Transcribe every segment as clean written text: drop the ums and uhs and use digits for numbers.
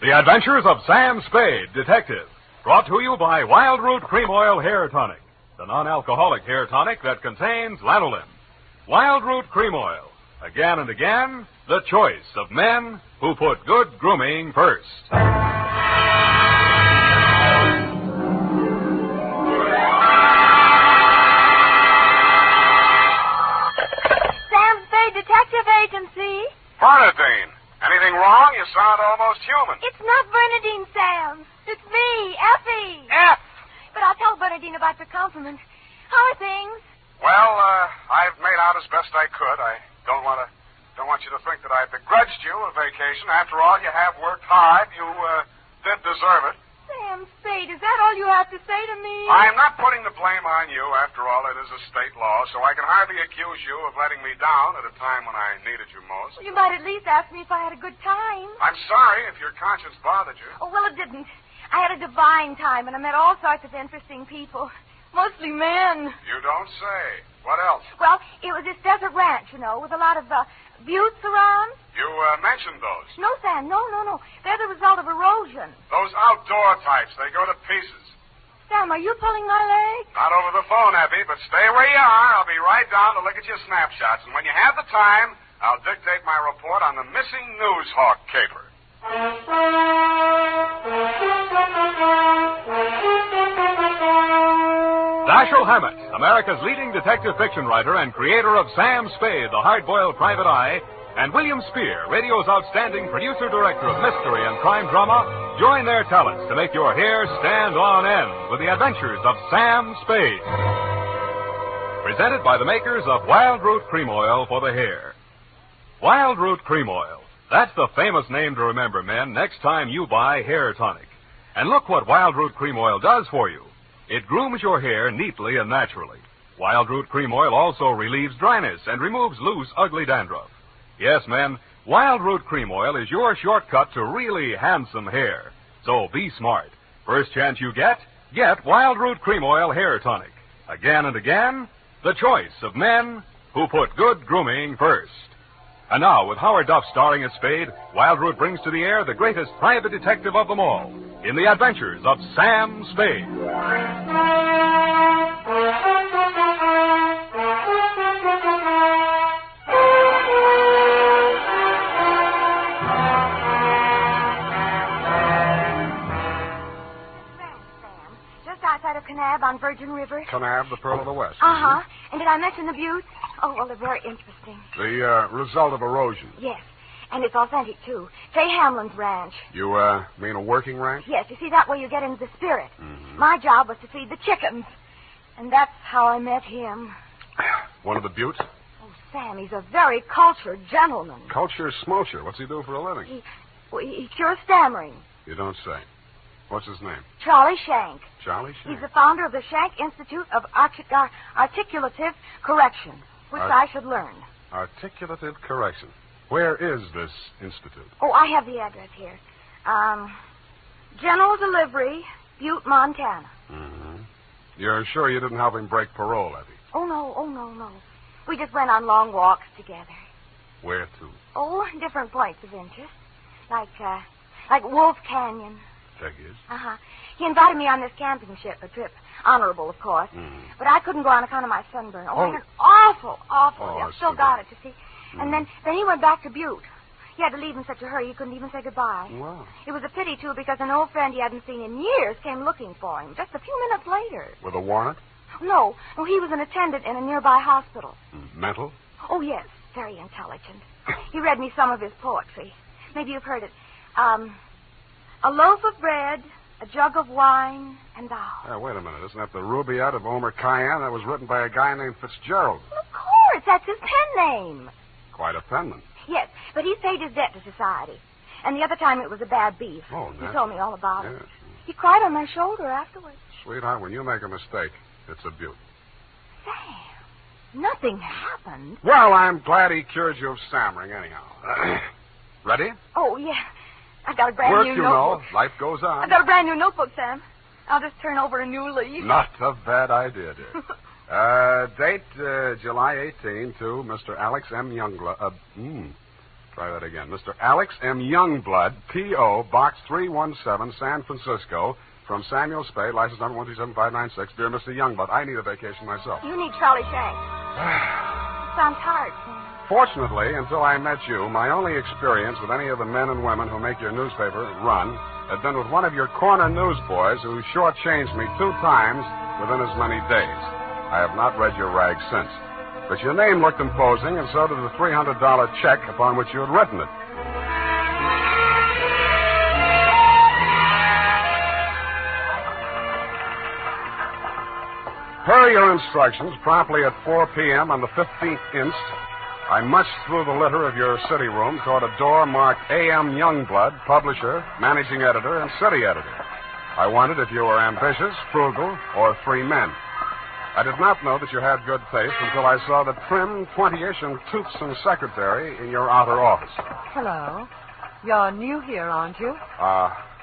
The Adventures of Sam Spade, Detective. Brought to you by Wild Root Cream Oil Hair Tonic, the non-alcoholic hair tonic that contains lanolin. Wild Root Cream Oil. Again and again, the choice of men who put good grooming first. Sam Spade Detective Agency. Bernadine, anything wrong? You sound almost human. It's not Bernadine, Sam. It's me, Effie. F. But I'll tell Bernadine about your compliment. How are things? Well, I've made out as best I could. I don't want you to think that I begrudged you a vacation. After all, you have worked hard. You did deserve it. Sam Spade, is that all you have to say to me? I'm not putting the blame on you. After all, it is a state law, so I can hardly accuse you of letting me down at a time when I needed you most. Well, you might at least ask me if I had a good time. I'm sorry if your conscience bothered you. Oh, well, it didn't. I had a divine time, and I met all sorts of interesting people. Mostly men. You don't say. What else? Well, it was this desert ranch, you know, with a lot of buttes around. You mentioned those. No, Sam, no. They're the result of erosion. Those outdoor types, they go to pieces. Sam, are you pulling my leg? Not over the phone, Abby, but stay where you are. I'll be right down to look at your snapshots. And when you have the time, I'll dictate my report on the missing Newshawk caper. Dashiell Hammett, America's leading detective fiction writer and creator of Sam Spade, the hard-boiled private eye, and William Spear, radio's outstanding producer-director of mystery and crime drama, join their talents to make your hair stand on end with the adventures of Sam Spade. Presented by the makers of Wild Root Cream Oil for the hair. Wild Root Cream Oil. That's the famous name to remember, men, next time you buy hair tonic. And look what Wild Root Cream Oil does for you. It grooms your hair neatly and naturally. Wild Root Cream Oil also relieves dryness and removes loose, ugly dandruff. Yes, men, Wild Root Cream Oil is your shortcut to really handsome hair. So be smart. First chance you get Wild Root Cream Oil Hair Tonic. Again and again, the choice of men who put good grooming first. And now, with Howard Duff starring as Spade, Wild Root brings to the air the greatest private detective of them all, in the adventures of Sam Spade. Just outside of Kanab on Virgin River. Kanab, the Pearl of the West. Uh-huh. And did I mention the buttes? Oh, well, they're very interesting. The result of erosion. Yes. And it's authentic, too. Fay Hamlin's ranch. You, mean a working ranch? Yes, you see, that way you get into the spirit. Mm-hmm. My job was to feed the chickens. And that's how I met him. One of the buttes? Oh, Sam, he's a very cultured gentleman. Culture smoocher. What's he do for a living? He cures stammering. You don't say. What's his name? Charlie Shank. Charlie Shank? He's the founder of the Shank Institute of Articulative Correction, which I should learn. Articulative Correction. Where is this institute? Oh, I have the address here. General Delivery, Butte, Montana. Mm-hmm. You're sure you didn't help him break parole, Effie? Oh, no. We just went on long walks together. Where to? Oh, different points of interest. Like Wolf Canyon. Figures. Uh-huh. He invited me on this camping ship, a trip. Honorable, of course. Mm. But I couldn't go on account of my sunburn. Oh, it was awful. Oh, I've still got it, you see. And then he went back to Butte. He had to leave in such a hurry he couldn't even say goodbye. Wow. It was a pity, too, because an old friend he hadn't seen in years came looking for him just a few minutes later. With a warrant? No, he was an attendant in a nearby hospital. Mental? Oh, yes, very intelligent. He read me some of his poetry. Maybe you've heard it. A loaf of bread, a jug of wine, and thou. Wait a minute. Isn't that the Rubaiyat of Omer Khayyam? That was written by a guy named Fitzgerald. Well, of course, that's his pen name. Quite a penman. Yes, but he's paid his debt to society. And the other time it was a bad beef. Oh, He told me all about it. Yes. He cried on my shoulder afterwards. Sweetheart, when you make a mistake, it's a beaut. Sam, nothing happened. Well, I'm glad he cured you of stammering anyhow. Ready? Oh, yeah. I got a brand Work, new you notebook. know. Life goes on. I got a brand new notebook, Sam. I'll just turn over a new leaf. Not a bad idea, dear. Date July 18 to Mr. Alex M. Youngblood. Try that again. Mr. Alex M. Youngblood, P.O., Box 317, San Francisco, from Samuel Spade, license number 137-596. Dear Mr. Youngblood, I need a vacation myself. You need Charlie Shanks. Sounds hard, Sam. Fortunately, until I met you, my only experience with any of the men and women who make your newspaper run had been with one of your corner newsboys who shortchanged me 2 times within as many days. I have not read your rag since. But your name looked imposing, and so did the $300 check upon which you had written it. Per your instructions, promptly at 4 p.m. on the 15th inst., I munched through the litter of your city room toward a door marked A.M. Youngblood, publisher, managing editor, and city editor. I wondered if you were ambitious, frugal, or 3 men. I did not know that you had good taste until I saw the trim, 20-ish, and toothsome secretary in your outer office. Hello. You're new here, aren't you?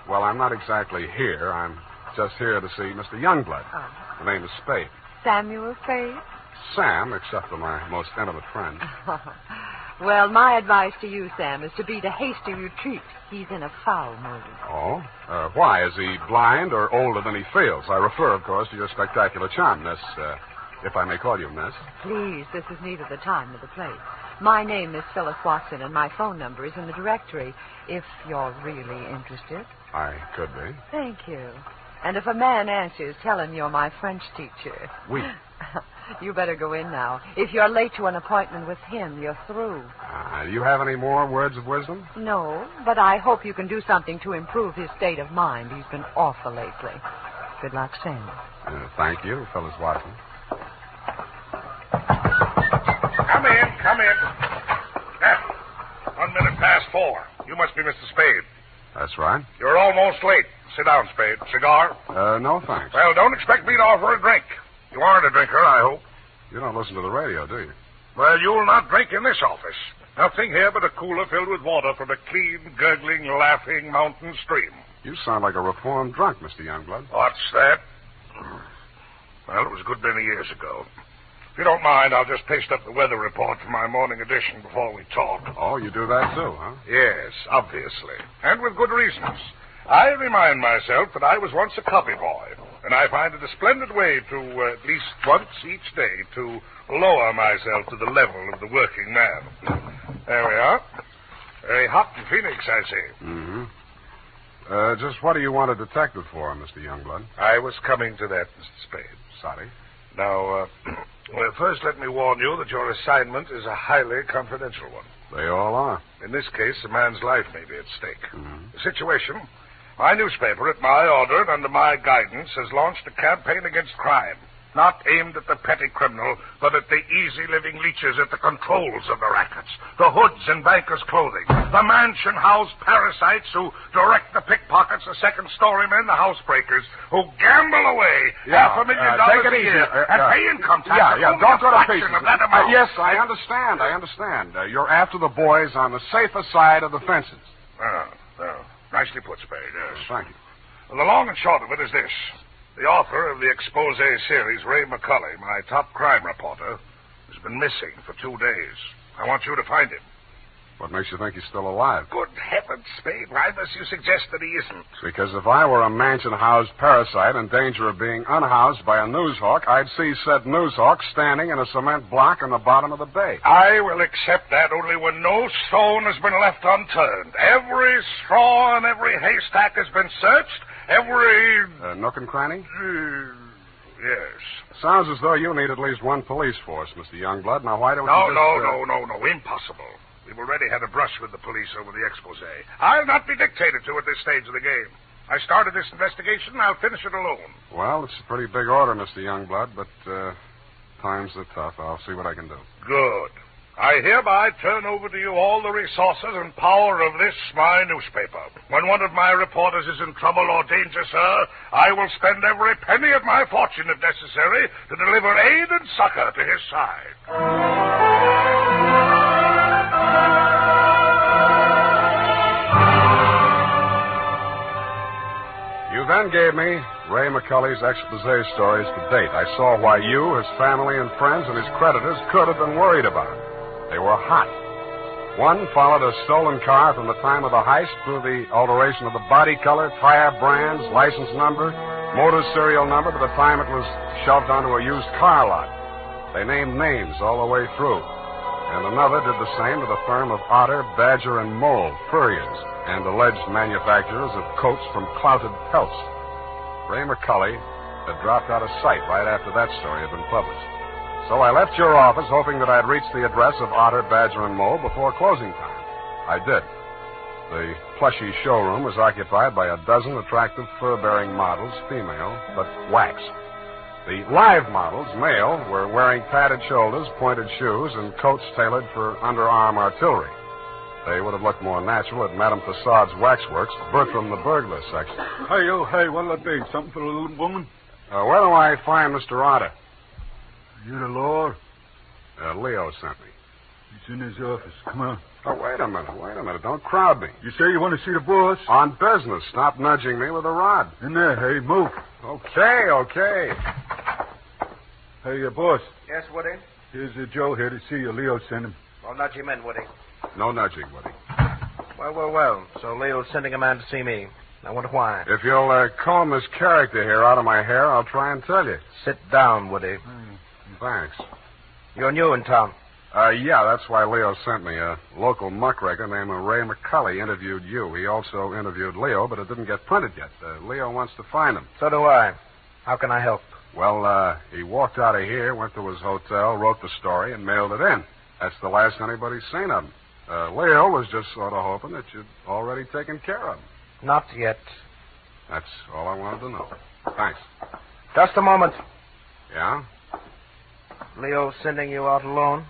Well, I'm not exactly here. I'm just here to see Mr. Youngblood. Oh. The name is Spade. Samuel Spade? Sam, except for my most intimate friend. Well, my advice to you, Sam, is to beat a hasty retreat. He's in a foul mood. Oh? Why? Is he blind or older than he feels? I refer, of course, to your spectacular charm, Miss, if I may call you Miss. Please, this is neither the time nor the place. My name is Phyllis Watson, and my phone number is in the directory, if you're really interested. I could be. Thank you. And if a man answers, tell him you're my French teacher. Oui. You better go in now. If you're late to an appointment with him, you're through. Do you have any more words of wisdom? No, but I hope you can do something to improve his state of mind. He's been awful lately. Good luck, Sam. Thank you, Phyllis Watson. Come in. Now, 1 minute past 4. You must be Mr. Spade. That's right. You're almost late. Sit down, Spade. Cigar? No, thanks. Well, don't expect me to offer a drink. You aren't a drinker, I hope. You don't listen to the radio, do you? Well, you'll not drink in this office. Nothing here but a cooler filled with water from a clean, gurgling, laughing mountain stream. You sound like a reformed drunk, Mr. Youngblood. What's that? Well, it was a good many years ago. If you don't mind, I'll just paste up the weather report for my morning edition before we talk. Oh, you do that too, huh? Yes, obviously. And with good reasons. I remind myself that I was once a copy boy, and I find it a splendid way to, at least once each day, to lower myself to the level of the working man. There we are. Very hot in Phoenix, I see. Mm-hmm. Just what do you want a detective for, Mr. Youngblood? I was coming to that, Mr. Spade. Sorry. Now, well, first let me warn you that your assignment is a highly confidential one. They all are. In this case, a man's life may be at stake. Mm-hmm. The situation... My newspaper, at my order and under my guidance, has launched a campaign against crime. Not aimed at the petty criminal, but at the easy-living leeches at the controls of the rackets, the hoods in bankers' clothing, the mansion-house parasites who direct the pickpockets, the second-story men, the housebreakers, who gamble away $500,000 a year and pay income tax. Don't go to pieces. Yes, I understand. You're after the boys on the safer side of the fences. Well, nicely put, Spade, yes. Thank you. Well, the long and short of it is this. The author of the expose series, Ray McCulley, my top crime reporter, has been missing for 2 days. I want you to find him. What makes you think he's still alive? Good heavens, Spade. Why must you suggest that he isn't? Because if I were a mansion-housed parasite in danger of being unhoused by a Newshawk, I'd see said Newshawk standing in a cement block on the bottom of the bay. I will accept that only when no stone has been left unturned. Every straw and every haystack has been searched. Every... nook and cranny? Yes. Sounds as though you need at least one police force, Mr. Youngblood. Now, why don't No, you impossible. We've already had a brush with the police over the expose. I'll not be dictated to at this stage of the game. I started this investigation, and I'll finish it alone. Well, it's a pretty big order, Mr. Youngblood, but times are tough. I'll see what I can do. Good. I hereby turn over to you all the resources and power of this, my newspaper. When one of my reporters is in trouble or danger, sir, I will spend every penny of my fortune, if necessary, to deliver aid and succor to his side. You then gave me Ray McCulley's expose stories to date. I saw why you, his family and friends, and his creditors could have been worried about him. They were hot. One followed a stolen car from the time of the heist through the alteration of the body color, tire brands, license number, motor serial number to the time it was shoved onto a used car lot. They named names all the way through. And another did the same to the firm of Otter, Badger, and Mole, furriers, and alleged manufacturers of coats from clouted pelts. Ray McCully had dropped out of sight right after that story had been published. So I left your office hoping that I'd reach the address of Otter, Badger, and Mole before closing time. I did. The plushy showroom was occupied by a dozen attractive fur-bearing models, female, but wax. The live models, male, were wearing padded shoulders, pointed shoes, and coats tailored for underarm artillery. They would have looked more natural at Madame Tussaud's waxworks, Bertram the burglar section. Hey, oh, hey, what'll it be? Something for the little woman? Where do I find Mr. Otter? You the law? Leo sent me. He's in his office. Come on. Oh, wait a minute. Don't crowd me. You say you want to see the boss? On business. Stop nudging me with a rod. In there, hey, move. Okay. Hey, boss. Yes, Woody? Here's Joe here to see you. Leo sent him. Well, nudge him in, Woody. No nudging, Woody. Well. So Leo's sending a man to see me. I wonder why. If you'll comb this character here out of my hair, I'll try and tell you. Sit down, Woody. Thanks. You're new in town. Yeah, that's why Leo sent me. A local muckraker named Ray McCully interviewed you. He also interviewed Leo, but it didn't get printed yet. Leo wants to find him. So do I. How can I help? Well, he walked out of here, went to his hotel, wrote the story, and mailed it in. That's the last anybody's seen of him. Leo was just sort of hoping that you'd already taken care of him. Not yet. That's all I wanted to know. Thanks. Just a moment. Yeah? Leo's sending you out alone?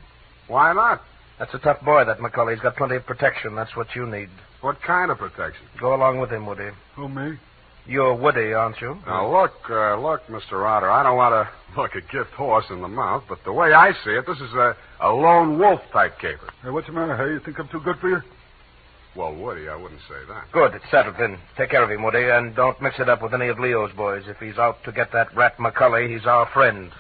Why not? That's a tough boy, that McCully. He's got plenty of protection. That's what you need. What kind of protection? Go along with him, Woody. Who, me? You're Woody, aren't you? Now, look, Mr. Otter, I don't want to look a gift horse in the mouth, but the way I see it, this is a lone wolf type caper. Hey, what's the matter, hey? You think I'm too good for you? Well, Woody, I wouldn't say that. Good. It's settled then. Take care of him, Woody, and don't mix it up with any of Leo's boys. If he's out to get that rat McCully, he's our friend.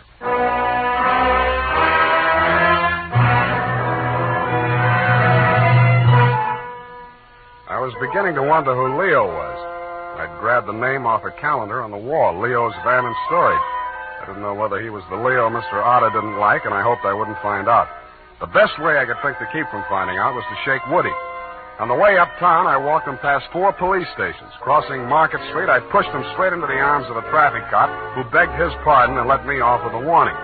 I was beginning to wonder who Leo was. I'd grabbed the name off a calendar on the wall, Leo's Van and Storage. I didn't know whether he was the Leo Mr. Otter didn't like, and I hoped I wouldn't find out. The best way I could think to keep from finding out was to shake Woody. On the way uptown, I walked him past 4 police stations. Crossing Market Street, I pushed him straight into the arms of a traffic cop who begged his pardon and let me off with a warning.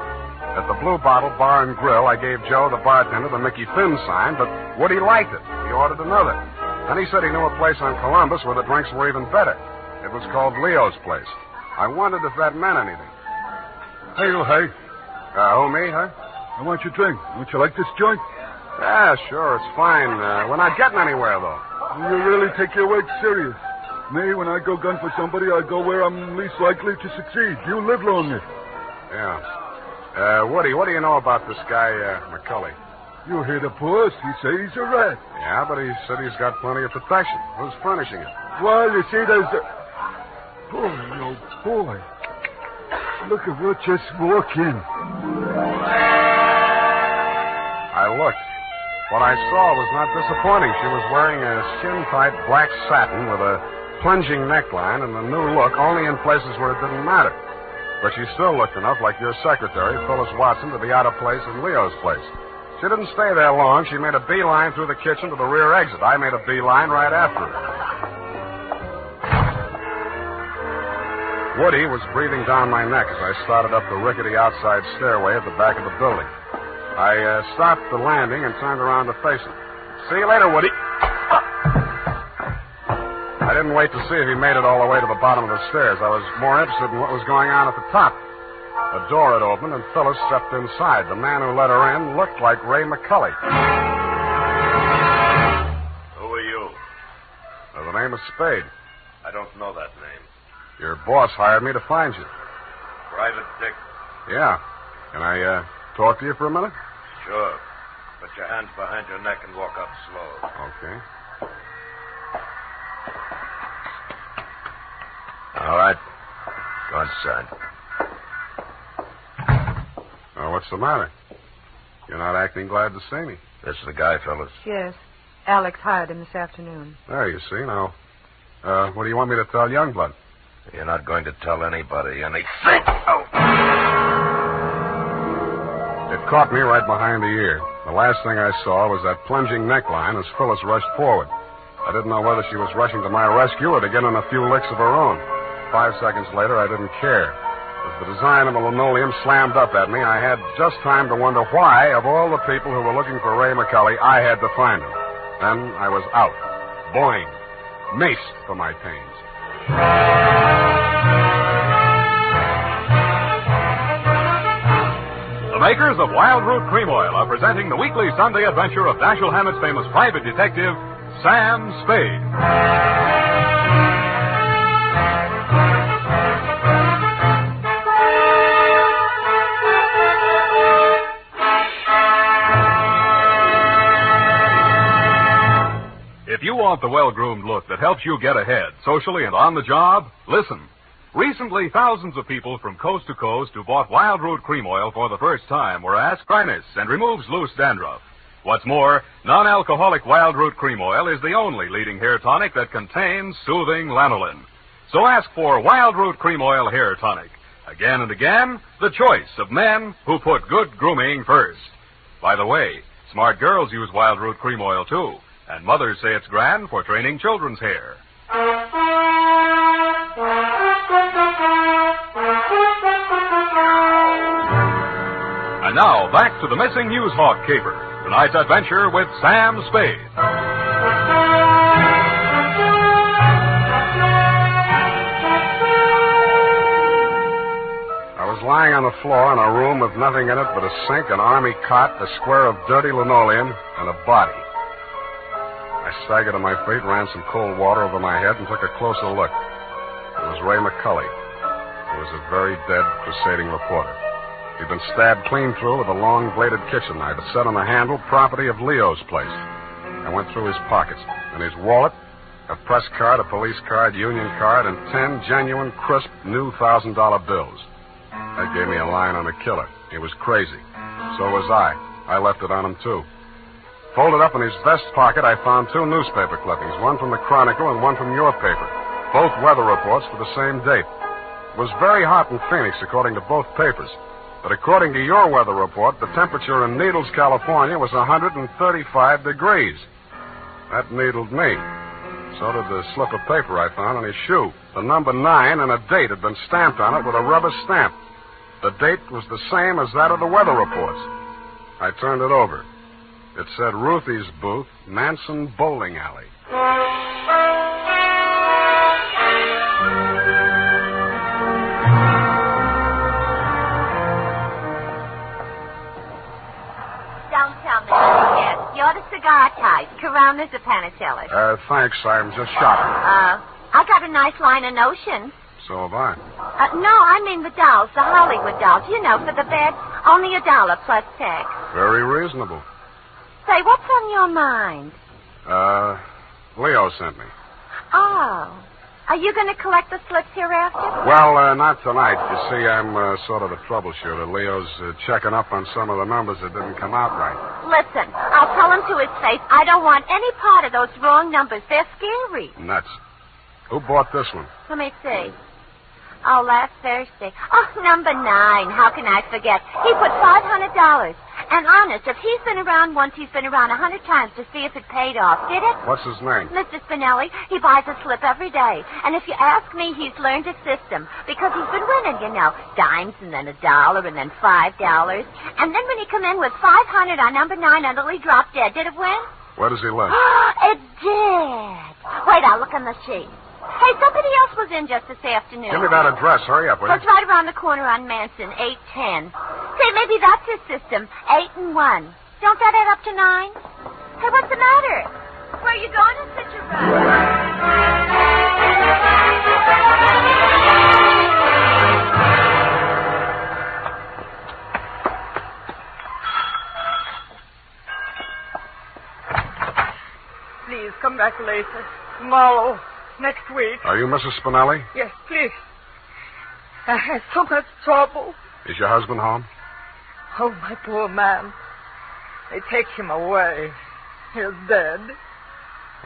At the Blue Bottle Bar and Grill, I gave Joe, the bartender, the Mickey Finn sign, but Woody liked it. He ordered another. Then he said he knew a place on Columbus where the drinks were even better. It was called Leo's Place. I wondered if that meant anything. Hey, oh, hey. Who, me, huh? I want your drink. Don't you like this joint? Yeah, sure, it's fine. We're not getting anywhere, though. You really take your work serious. Me, when I go gun for somebody, I go where I'm least likely to succeed. You live longer. Yeah. Woody, what do you know about this guy, McCully? You hear the boss. He says he's a rat. Yeah, but he said he's got plenty of protection. Who's furnishing it? Well, you see, there's a... Boy, oh, boy. Look at what just walked in. I looked. What I saw was not disappointing. She was wearing a skin-tight black satin with a plunging neckline and a new look only in places where it didn't matter. But she still looked enough like your secretary, Phyllis Watson, to be out of place in Leo's place. She didn't stay there long. She made a beeline through the kitchen to the rear exit. I made a beeline right after her. Woody was breathing down my neck as I started up the rickety outside stairway at the back of the building. I stopped the landing and turned around to face him. See you later, Woody. I didn't wait to see if he made it all the way to the bottom of the stairs. I was more interested in what was going on at the top. A door had opened, and Phyllis stepped inside. The man who let her in looked like Ray McCully. Who are you? The name is Spade. I don't know that name. Your boss hired me to find you. Private Dick? Yeah. Can I talk to you for a minute? Sure. Put your hands behind your neck and walk up slow. Okay. All right. Go inside. What's the matter? You're not acting glad to see me. This is the guy, fellas. Yes. Alex hired him this afternoon. There, you see. Now, what do you want me to tell Youngblood? You're not going to tell anybody anything. Oh. It caught me right behind the ear. The last thing I saw was that plunging neckline as Phyllis rushed forward. I didn't know whether she was rushing to my rescue or to get in a few licks of her own. 5 seconds later, I didn't care. As the design of the linoleum slammed up at me, I had just time to wonder why, of all the people who were looking for Ray McCully, I had to find him. Then I was out. Boing. Maced for my pains. The makers of Wild Root Cream Oil are presenting the weekly Sunday adventure of Dashiell Hammett's famous private detective, Sam Spade. If you want the well-groomed look that helps you get ahead, socially and on the job, listen. Recently, thousands of people from coast to coast who bought Wild Root Cream Oil for the first time were asked dryness and removes loose dandruff. What's more, non-alcoholic Wild Root Cream Oil is the only leading hair tonic that contains soothing lanolin. So ask for Wild Root Cream Oil Hair Tonic. Again and again, the choice of men who put good grooming first. By the way, smart girls use Wild Root Cream Oil, too. And mothers say it's grand for training children's hair. And now, back to the missing Newshawk caper. Tonight's adventure with Sam Spade. I was lying on the floor in a room with nothing in it but a sink, an army cot, a square of dirty linoleum, and a body. I staggered to my feet, ran some cold water over my head, and took a closer look. It was Ray McCully. He was a very dead crusading reporter. He'd been stabbed clean through with a long-bladed kitchen knife. It set on the handle, property of Leo's place. I went through his pockets. In his wallet, a press card, a police card, union card, and 10 genuine, crisp, new $1,000 bills. That gave me a line on the killer. He was crazy. So was I. I left it on him, too. Folded up in his vest pocket, I found 2 newspaper clippings, one from the Chronicle and one from your paper, both weather reports for the same date. It was very hot in Phoenix, according to both papers. But according to your weather report, the temperature in Needles, California was 135 degrees. That needled me. So did the slip of paper I found on his shoe. The number 9 and a date had been stamped on it with a rubber stamp. The date was the same as that of the weather reports. I turned it over. It said Ruthie's Booth, Manson Bowling Alley. Don't tell me yes. You're the cigar type. Coronas or Panicellas? Thanks. I'm just shopping. I got a nice line of notions. So have I. No, I mean the dolls, the Hollywood dolls. You know, for the bed, only $1 plus tax. Very reasonable. Say, what's on your mind? Leo sent me. Oh. Are you going to collect the slips hereafter? Well, not tonight. You see, I'm sort of a troubleshooter. Leo's checking up on some of the numbers that didn't come out right. Listen, I'll tell him to his face I don't want any part of those wrong numbers. They're scary. Nuts. Who bought this one? Let me see. Oh, last Thursday. Oh, number 9. How can I forget? He put $500. And honest, if he's been around once, he's been around 100 times to see if it paid off. Did it? What's his name? Mr. Spinelli. He buys a slip every day. And if you ask me, he's learned a system. Because he's been winning, you know. Dimes and then $1 and then $5. And then when he come in with 500 on number 9 until he dropped dead, did it win? Where does he live? It did. Wait, I'll look on the sheet. Hey, somebody else was in just this afternoon. Give me that address. Hurry up, will you? It's right around the corner on Manson, 810. Say, maybe that's his system, 8 and 1. Don't that add up to 9? Hey, what's the matter? Where are you going in such a rush? Please, come back later. Tomorrow. Next week. Are you Mrs. Spinelli? Yes, please. I had so much trouble. Is your husband home? Oh, my poor man. They take him away. He's dead.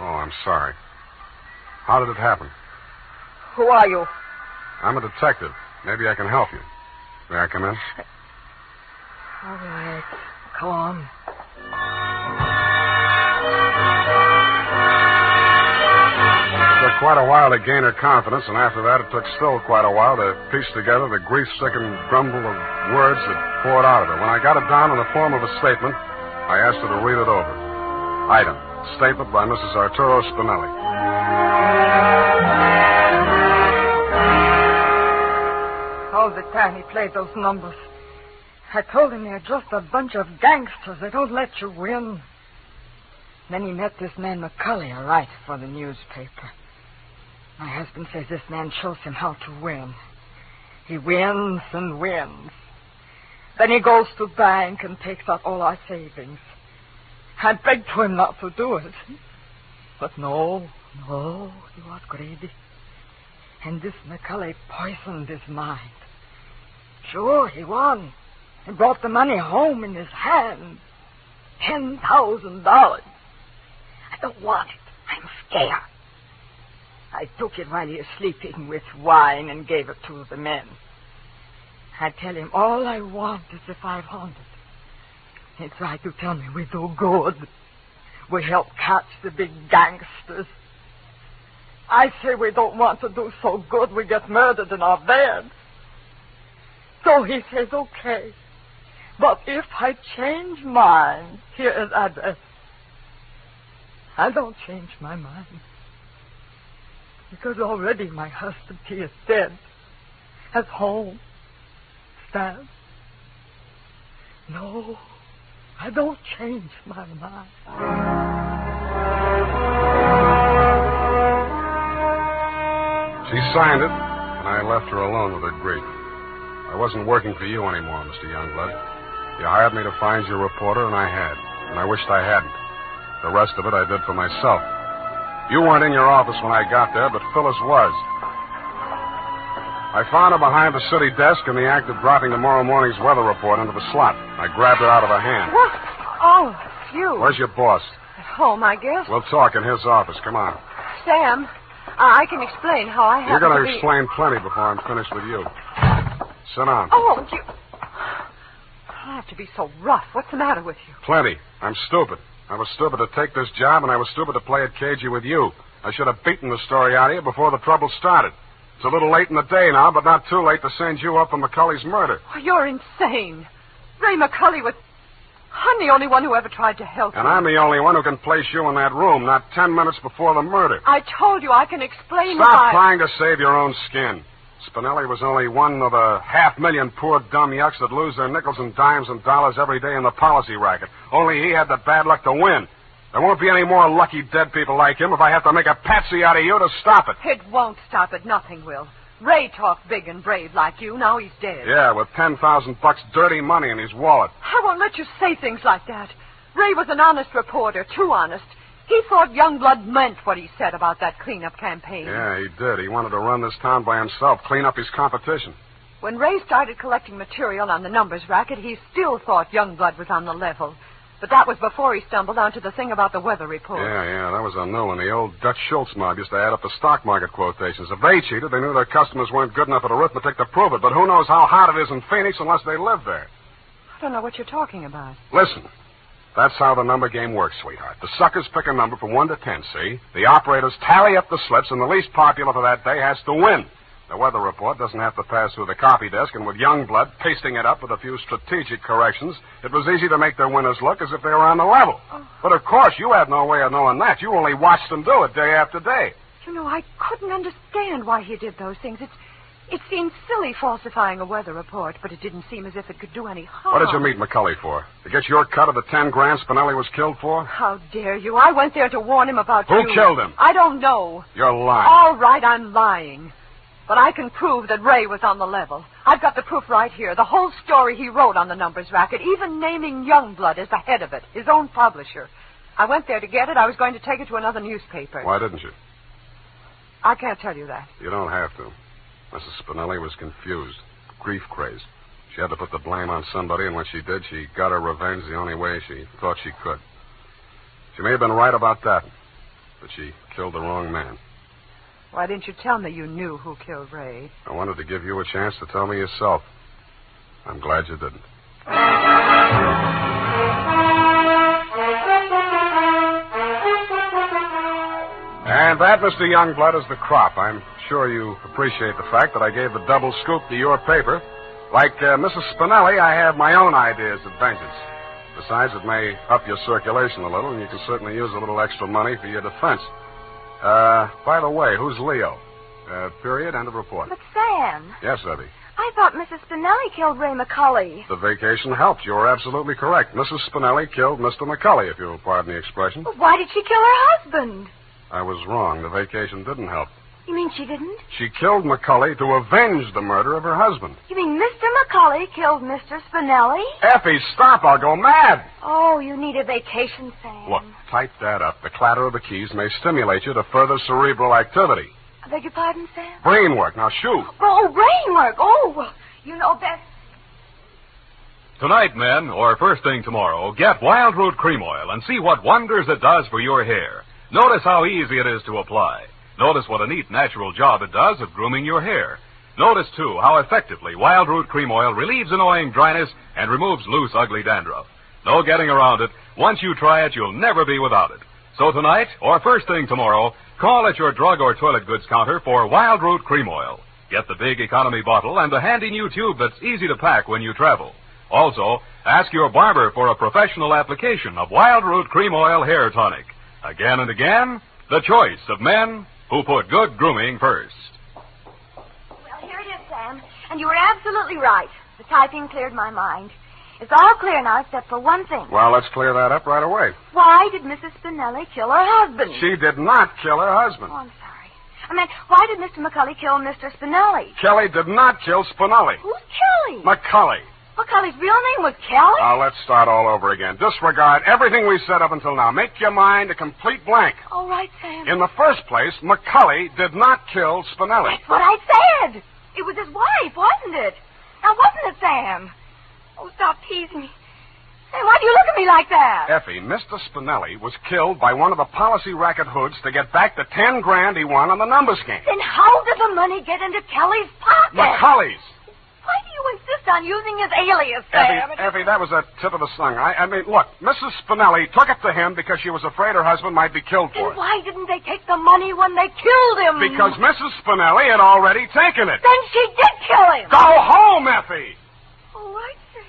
Oh, I'm sorry. How did it happen? Who are you? I'm a detective. Maybe I can help you. May I come in? All right. Come on. It took quite a while to gain her confidence, and after that it took still quite a while to piece together the grief-stricken grumble of words that poured out of her. When I got it down in the form of a statement, I asked her to read it over. Item: statement by Mrs. Arturo Spinelli. All the time he played those numbers, I told him they're just a bunch of gangsters. They don't let you win. Then he met this man McCulley, a writer for the newspaper. My husband says this man shows him how to win. He wins and wins. Then he goes to the bank and takes out all our savings. I begged to him not to do it. But no, he was greedy. And this McCulley poisoned his mind. Sure, he won. He brought the money home in his hand. $10,000. I don't want it. I'm scared. I took it while he was sleeping with wine and gave it to the men. I tell him all I want is the 500. He tried to tell me we do good. We help catch the big gangsters. I say we don't want to do so good we get murdered in our beds. So he says, okay. But if I change mine, here is address. I don't change my mind. Because already my husband, he is dead. At home. Stabbed. No, I don't change my mind. She signed it, and I left her alone with her grief. I wasn't working for you anymore, Mr. Youngblood. You hired me to find you a reporter, and I had. And I wished I hadn't. The rest of it I did for myself. You weren't in your office when I got there, but Phyllis was. I found her behind the city desk in the act of dropping tomorrow morning's weather report into the slot. I grabbed it out of her hand. What? Oh, it's you. Where's your boss? At home, I guess. We'll talk in his office. Come on. Sam, I can explain how I You're happened going to be... explain plenty before I'm finished with you. Sit down. Oh, you... I don't have to be so rough. What's the matter with you? Plenty. I'm stupid. I was stupid to take this job, and I was stupid to play it cagey with you. I should have beaten the story out of you before the trouble started. It's a little late in the day now, but not too late to send you up for McCulley's murder. Oh, you're insane. Ray McCulley was... I'm the only one who ever tried to help And you. I'm the only one who can place you in that room, not 10 minutes before the murder. I told you I can explain Stop why... trying to save your own skin. Spinelli was only one of 500,000 poor dumb yucks that lose their nickels and dimes and dollars every day in the policy racket. Only he had the bad luck to win. There won't be any more lucky dead people like him if I have to make a patsy out of you to stop it. It won't stop it. Nothing will. Ray talked big and brave like you. Now he's dead. Yeah, with $10,000 dirty money in his wallet. I won't let you say things like that. Ray was an honest reporter, too honest. He thought Youngblood meant what he said about that cleanup campaign. Yeah, he did. He wanted to run this town by himself, clean up his competition. When Ray started collecting material on the numbers racket, he still thought Youngblood was on the level. But that was before he stumbled onto the thing about the weather report. Yeah, that was a new one. The old Dutch Schultz mob used to add up the stock market quotations. If they cheated, they knew their customers weren't good enough at arithmetic to prove it. But who knows how hot it is in Phoenix unless they live there. I don't know what you're talking about. Listen, that's how the number game works, sweetheart. The suckers pick a number from 1 to 10, see? The operators tally up the slips, and the least popular for that day has to win. The weather report doesn't have to pass through the copy desk, and with Youngblood pasting it up with a few strategic corrections, it was easy to make their winners look as if they were on the level. Oh. But, of course, you had no way of knowing that. You only watched them do it day after day. You know, I couldn't understand why he did those things. It seemed silly falsifying a weather report, but it didn't seem as if it could do any harm. What did you meet McCulley for? To get your cut of the 10 grand Spinelli was killed for? How dare you? I went there to warn him about you. Who killed him? I don't know. You're lying. All right, I'm lying. But I can prove that Ray was on the level. I've got the proof right here. The whole story he wrote on the numbers racket, even naming Youngblood as the head of it, his own publisher. I went there to get it. I was going to take it to another newspaper. Why didn't you? I can't tell you that. You don't have to. Mrs. Spinelli was confused, grief-crazed. She had to put the blame on somebody, and when she did, she got her revenge the only way she thought she could. She may have been right about that. that she killed the wrong man. Why didn't you tell me you knew who killed Ray? I wanted to give you a chance to tell me yourself. I'm glad you didn't. And that, Mr. Youngblood, is the crop. I'm sure you appreciate the fact that I gave the double scoop to your paper. Like Mrs. Spinelli, I have my own ideas of vengeance. Besides, it may up your circulation a little, and you can certainly use a little extra money for your defense. By the way, who's Leo? Period, end of report. But, Sam. Yes, Evie. I thought Mrs. Spinelli killed Ray McCulley. The vacation helped. You were absolutely correct. Mrs. Spinelli killed Mr. McCulley, if you'll pardon the expression. But why did she kill her husband? I was wrong. The vacation didn't help. You mean she didn't? She killed McCulley to avenge the murder of her husband. You mean Mr. McCulley killed Mr. Spinelli? Effie, stop. I'll go mad. Oh, you need a vacation, Sam. Look, type that up. The clatter of the keys may stimulate you to further cerebral activity. I beg your pardon, Sam? Brain work. Now, shoot. Oh, brain work. Oh, well, you know best. Tonight, men, or first thing tomorrow, get Wild Root Cream Oil and see what wonders it does for your hair. Notice how easy it is to apply. Notice what a neat, natural job it does of grooming your hair. Notice, too, how effectively Wild Root Cream Oil relieves annoying dryness and removes loose, ugly dandruff. No getting around it. Once you try it, you'll never be without it. So tonight, or first thing tomorrow, call at your drug or toilet goods counter for Wild Root Cream Oil. Get the big economy bottle and the handy new tube that's easy to pack when you travel. Also, ask your barber for a professional application of Wild Root Cream Oil Hair Tonic. Again and again, the choice of men who put good grooming first. Well, here it is, Sam. And you were absolutely right. The typing cleared my mind. It's all clear now except for one thing. Well, let's clear that up right away. Why did Mrs. Spinelli kill her husband? She did not kill her husband. Oh, I'm sorry. I meant, why did Mr. McCulley kill Mr. Spinelli? Kelly did not kill Spinelli. Who's Kelly? McCulley. McCulley's real name was Kelly? Now, let's start all over again. Disregard everything we said up until now. Make your mind a complete blank. All right, Sam. In the first place, McCulley did not kill Spinelli. That's what I said. It was his wife, wasn't it? Now, wasn't it, Sam? Oh, stop teasing me. Sam, why do you look at me like that? Effie, Mr. Spinelli was killed by one of the policy racket hoods to get back the $10,000 he won on the numbers game. Then how did the money get into Kelly's pocket? McCulley's. Why do you insist on using his alias, Sam? Effie, that was a tip of the tongue. I mean, look, Mrs. Spinelli took it to him because she was afraid her husband might be killed for Then it. why didn't they take the money when they killed him? Because Mrs. Spinelli had already taken it. Then she did kill him. Go home, Effie! All right, Sam.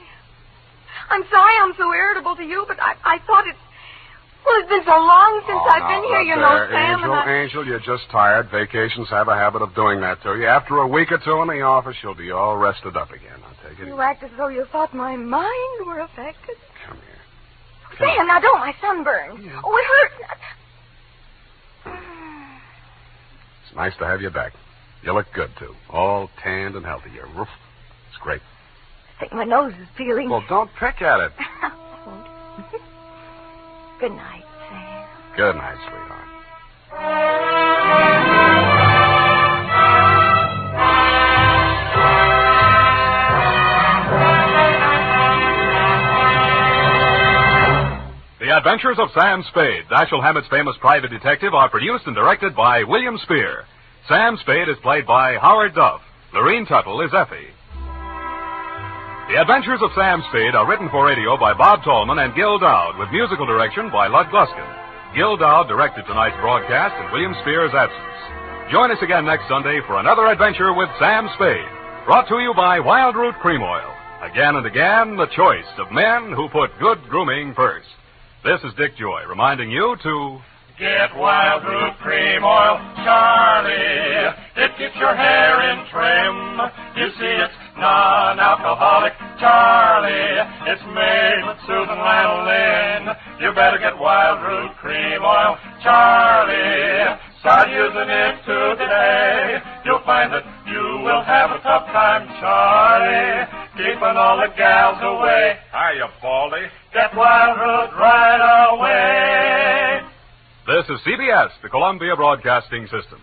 I'm sorry I'm so irritable to you, but I thought it... Well, it's been so long since I've been here, you know, Sam. Angel, you're just tired. Vacations have a habit of doing that to you. After a week or two in the office, you'll be all rested up again. I'll take it You easy. act as though you thought my mind were affected. Come here. Sam, now don't, my sunburn. Yeah. Oh, it hurts. It's nice to have you back. You look good, too. All tanned and healthy. You're roof. It's great. I think my nose is peeling. Well, don't pick at it. Good night, Sam. Good night, sweetheart. The Adventures of Sam Spade, Dashiell Hammett's famous private detective, are produced and directed by William Spear. Sam Spade is played by Howard Duff. Lorene Tuttle is Effie. The Adventures of Sam Spade are written for radio by Bob Tallman and Gil Dowd, with musical direction by Lud Gluskin. Gil Dowd directed tonight's broadcast in William Spear's absence. Join us again next Sunday for another adventure with Sam Spade, brought to you by Wild Root Cream Oil. Again and again, the choice of men who put good grooming first. This is Dick Joy reminding you to... Get Wild Root Cream Oil, Charlie. It keeps your hair in trim. You see, it's non-alcoholic, Charlie. It's made with soothing lanolin. You better get Wild Root Cream Oil, Charlie. Start using it today. You'll find that you will have a tough time, Charlie, keeping all the gals away. Hiya, Baldy. Get Wild Root right away. This is CBS, the Columbia Broadcasting System.